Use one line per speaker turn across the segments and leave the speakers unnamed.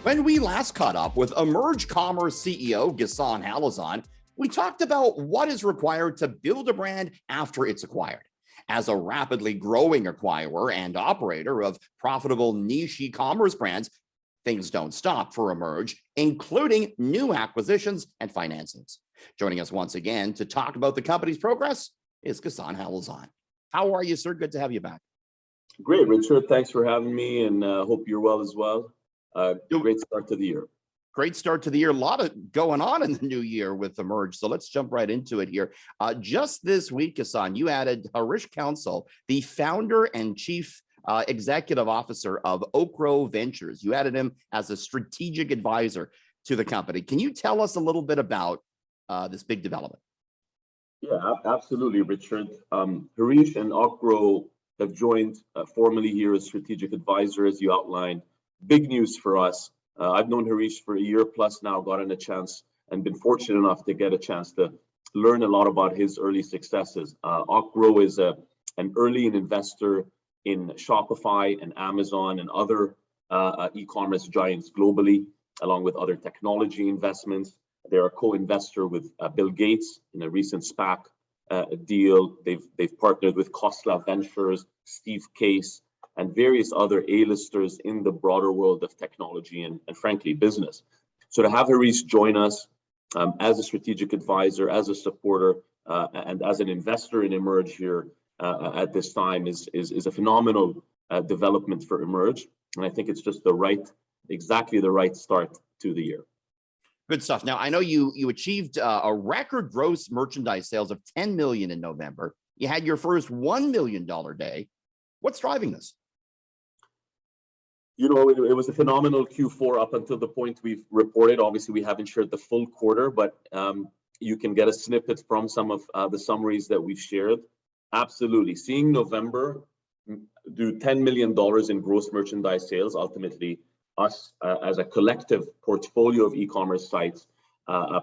When we last caught up with Emerge Commerce CEO Ghassan Halazon, we talked about what is required to build a brand after it's acquired. As a rapidly growing acquirer and operator of profitable niche e-commerce brands, things don't stop for Emerge, including new acquisitions and financings. Joining us once again to talk about the company's progress is Ghassan Halazon. How are you, sir? Good to have you back.
Great, Richard. Thanks for having me, and hope you're well as well. Great start to the year.
Great start to the year. A lot of going on in the new year with Emerge. So let's jump right into it here. Just this week, Ghassan, you added Harish Council, the founder and chief executive officer of Okro Ventures. You added him as a strategic advisor to the company. Can you tell us a little bit about this big development?
Yeah, absolutely, Richard. Harish and Okro have joined formally here as strategic advisor, as you outlined. Big news for us. I've known Harish for a year plus now, gotten a chance and been fortunate enough to get a chance to learn a lot about his early successes. Okro is an early investor in Shopify and Amazon and other e-commerce giants globally, along with other technology investments. They're a co-investor with Bill Gates in a recent SPAC deal. They've partnered with Khosla Ventures, Steve Case, and various other A-listers in the broader world of technology and frankly, business. So to have Harish join us as a strategic advisor, as a supporter, and as an investor in Emerge here at this time is a phenomenal development for Emerge. And I think it's just exactly the right start to the year.
Good stuff. Now, I know you achieved a record gross merchandise sales of $10 million in November. You had your first $1 million day. What's driving this?
You know, it was a phenomenal Q4 up until the point we've reported. Obviously, we haven't shared the full quarter, but you can get a snippet from some of the summaries that we've shared. Absolutely. Seeing November do $10 million in gross merchandise sales, ultimately us as a collective portfolio of e-commerce sites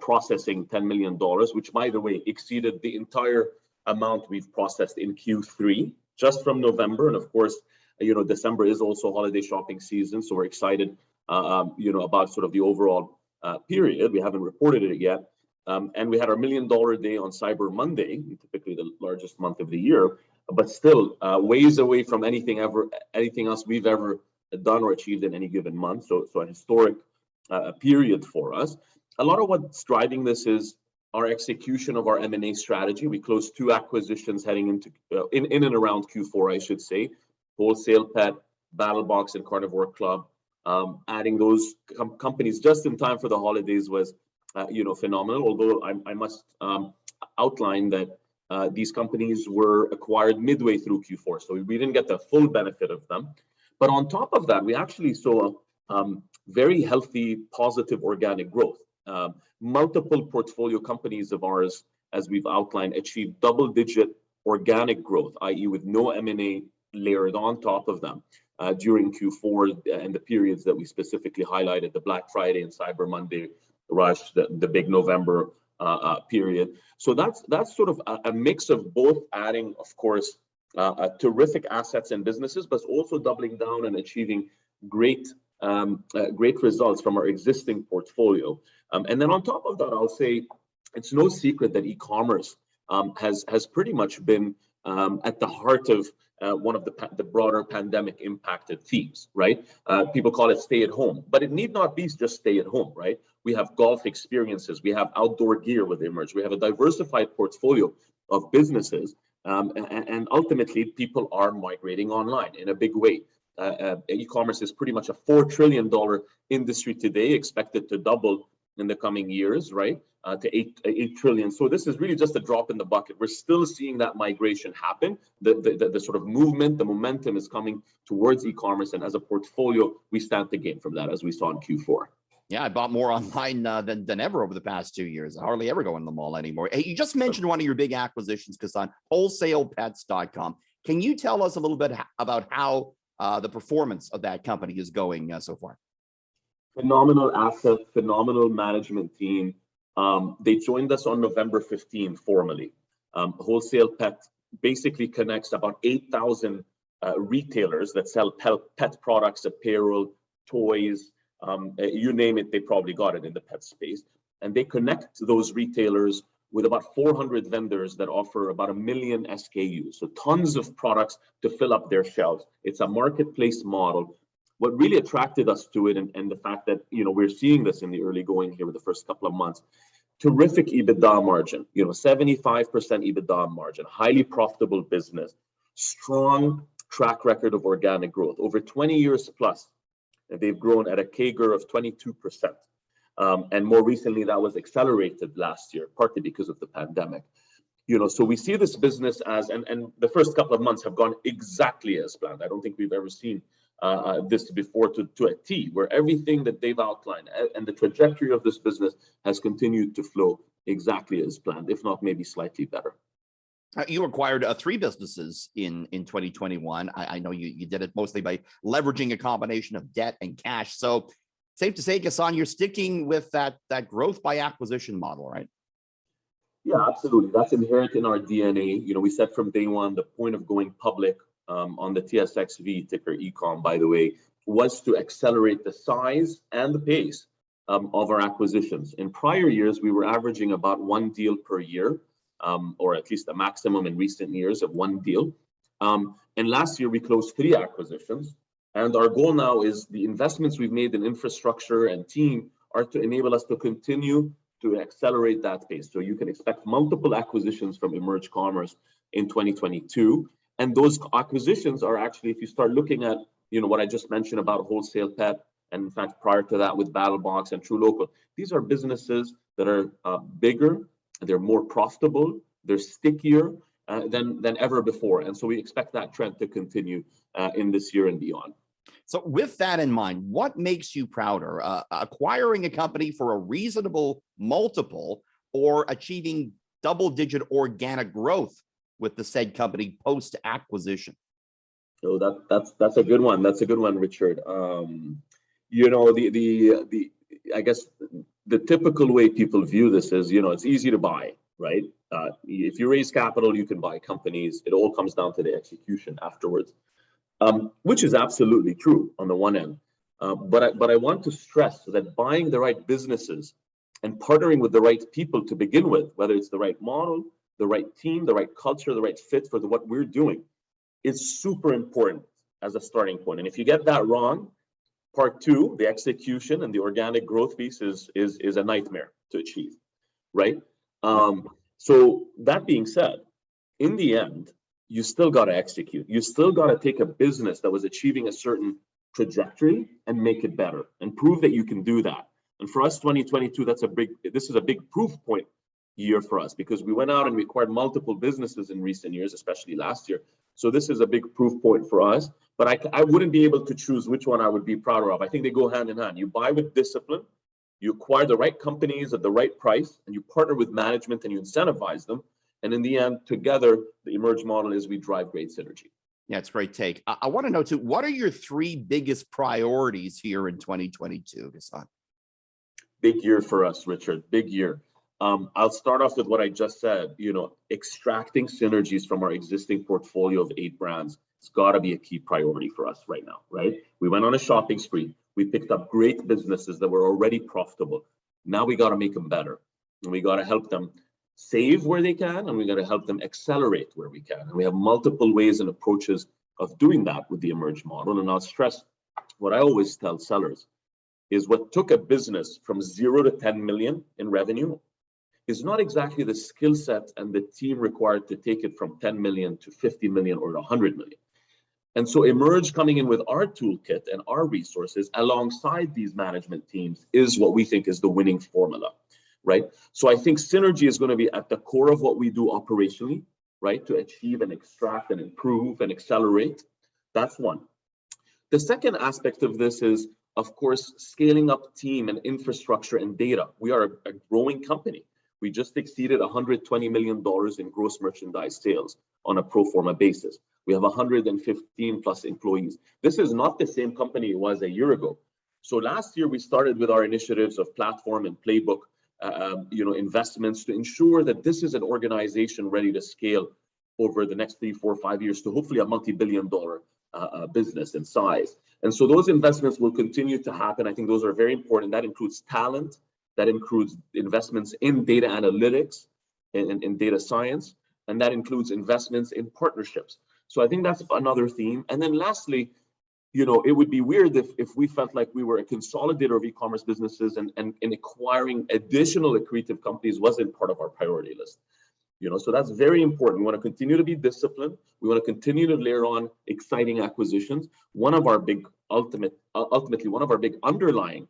processing $10 million, which, by the way, exceeded the entire amount we've processed in Q3 just from November. And of course, you know, December is also holiday shopping season, so we're excited, you know, about sort of the overall period. We haven't reported it yet, and we had our $1 million day on Cyber Monday, typically the largest month of the year, but still ways away from anything else we've ever done or achieved in any given month. So a historic period for us. A lot of what's driving this is our execution of our M&A strategy. We closed 2 acquisitions heading into in and around Q4, I should say. Wholesale Pet, BattleBox, and Carnivore Club. Adding those companies just in time for the holidays was, you know, phenomenal. Although I must outline that these companies were acquired midway through Q4, so we didn't get the full benefit of them. But on top of that, we actually saw very healthy, positive organic growth. Multiple portfolio companies of ours, as we've outlined, achieved double-digit organic growth, i.e. with no M&A layered on top of them during Q4 and the periods that we specifically highlighted, the Black Friday and Cyber Monday rush, the big November period. So that's sort of a mix of both adding, of course, terrific assets and businesses, but also doubling down and achieving great results from our existing portfolio. And then on top of that, I'll say it's no secret that e-commerce has pretty much been at the heart of one of the broader pandemic impacted themes, right? People call it stay at home, but it need not be just stay at home, right? We have golf experiences, we have outdoor gear with Emerge, we have a diversified portfolio of businesses, and ultimately people are migrating online in a big way. E-commerce is pretty much a $4 trillion industry today, expected to double in the coming years, right? To 8 trillion. So this is really just a drop in the bucket. We're still seeing that migration happen. The sort of movement, the momentum is coming towards e-commerce, and as a portfolio, we stand to gain from that, as we saw in Q4.
Yeah, I bought more online than ever over the past 2 years. I hardly ever go in the mall anymore. Hey, you just mentioned one of your big acquisitions, Ghassan, wholesalepets.com. Can you tell us a little bit about how the performance of that company is going so far?
Phenomenal asset, phenomenal management team. They joined us on November 15 formally. Wholesale Pet basically connects about 8,000 retailers that sell pet products, apparel, toys, You name it, they probably got it in the pet space. And they connect those retailers with about 400 vendors that offer about 1 million SKUs. So tons of products to fill up their shelves. It's a marketplace model. What really attracted us to it, and the fact that, we're seeing this in the early going here with the first couple of months, terrific EBITDA margin, 75% EBITDA margin, highly profitable business, strong track record of organic growth, over 20 years plus. They've grown at a CAGR of 22%. And more recently, that was accelerated last year, partly because of the pandemic. So we see this business as, and the first couple of months have gone exactly as planned. I don't think we've ever seen this before to a T, where everything that they've outlined and the trajectory of this business has continued to flow exactly as planned, if not maybe slightly better.
You acquired 3 businesses in 2021. I know you did it mostly by leveraging a combination of debt and cash. So safe to say, Ghassan, you're sticking with that growth by acquisition model, right?
Yeah, absolutely. That's inherent in our DNA. We said from day one, the point of going public on the TSXV ticker ECOM, by the way, was to accelerate the size and the pace of our acquisitions. In prior years, we were averaging about 1 deal per year, or at least a maximum in recent years of 1 deal. And last year, we closed 3 acquisitions. And our goal now is the investments we've made in infrastructure and team are to enable us to continue to accelerate that pace. So you can expect multiple acquisitions from Emerge Commerce in 2022. And those acquisitions are actually, if you start looking at, what I just mentioned about Wholesale Pet, and in fact, prior to that with BattleBox and True Local, these are businesses that are bigger, they're more profitable, they're stickier than ever before. And so we expect that trend to continue in this year and beyond.
So with that in mind, what makes you prouder, acquiring a company for a reasonable multiple or achieving double-digit organic growth with the said company post-acquisition?
So that's a good one. That's a good one, Richard. I guess the typical way people view this is, it's easy to buy, right? If you raise capital, you can buy companies. It all comes down to the execution afterwards, which is absolutely true on the one end. But I want to stress that buying the right businesses and partnering with the right people to begin with, whether it's the right model, the right team, the right culture, the right fit for what we're doing, is super important as a starting point. And if you get that wrong, part 2, the execution and the organic growth piece is a nightmare to achieve, right? So that being said, in the end, you still got to execute. You still got to take a business that was achieving a certain trajectory and make it better and prove that you can do that. And for us, 2022, this is a big proof point year for us, because we went out and we acquired multiple businesses in recent years, especially last year. So this is a big proof point for us, but I wouldn't be able to choose which one I would be prouder of. I think they go hand in hand. You buy with discipline, you acquire the right companies at the right price, and you partner with management and you incentivize them. And in the end, together, the Emerge model is we drive great synergy.
Yeah, it's a great take. I want to know too, what are your 3 biggest priorities here in 2022, Ghassan?
Big year for us, Richard, big year. I'll start off with what I just said, extracting synergies from our existing portfolio of 8 brands. It's got to be a key priority for us right now, right? We went on a shopping spree. We picked up great businesses that were already profitable. Now we got to make them better. And we got to help them save where they can, and we got to help them accelerate where we can. And we have multiple ways and approaches of doing that with the Emerge model. And I'll stress what I always tell sellers is what took a business from 0 to 10 million in revenue is not exactly the skill set and the team required to take it from 10 million to 50 million or 100 million. And so Emerge coming in with our toolkit and our resources alongside these management teams is what we think is the winning formula, right? So I think synergy is going to be at the core of what we do operationally, right? To achieve and extract and improve and accelerate. That's one. The second aspect of this is, of course, scaling up team and infrastructure and data. We are a growing company. We just exceeded $120 million in gross merchandise sales on a pro forma basis. We have 115 plus employees. This is not the same company it was a year ago. So last year, we started with our initiatives of platform and playbook, investments to ensure that this is an organization ready to scale over the next 3, 4, 5 years to hopefully a multi-billion-dollar business and size. And so those investments will continue to happen. I think those are very important. That includes talent, that includes investments in data analytics, in data science, and that includes investments in partnerships. So I think that's another theme. And then lastly, it would be weird if we felt like we were a consolidator of e-commerce businesses and acquiring additional accretive companies wasn't part of our priority list. So that's very important. We want to continue to be disciplined. We want to continue to layer on exciting acquisitions. One of our big ultimately one of our big underlying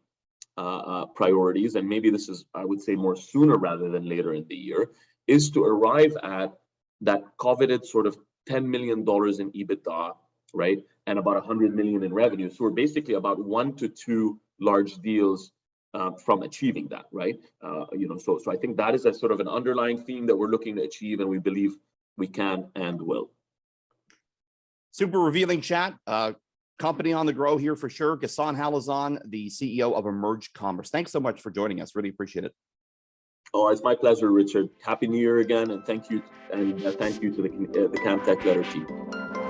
priorities, and maybe this is, I would say, more sooner rather than later in the year, is to arrive at that coveted sort of $10 million in EBITDA, right? And about 100 million in revenue. So we're basically about 1 to 2 large deals from achieving that, right? So I think that is a sort of an underlying theme that we're looking to achieve, and we believe we can and will.
Super revealing chat. Company on the grow here for sure. Ghassan Halazon, the CEO of Emerge Commerce. Thanks so much for joining us. Really appreciate it.
Oh, it's my pleasure, Richard. Happy New Year again, and thank you to the Cantech Letter team.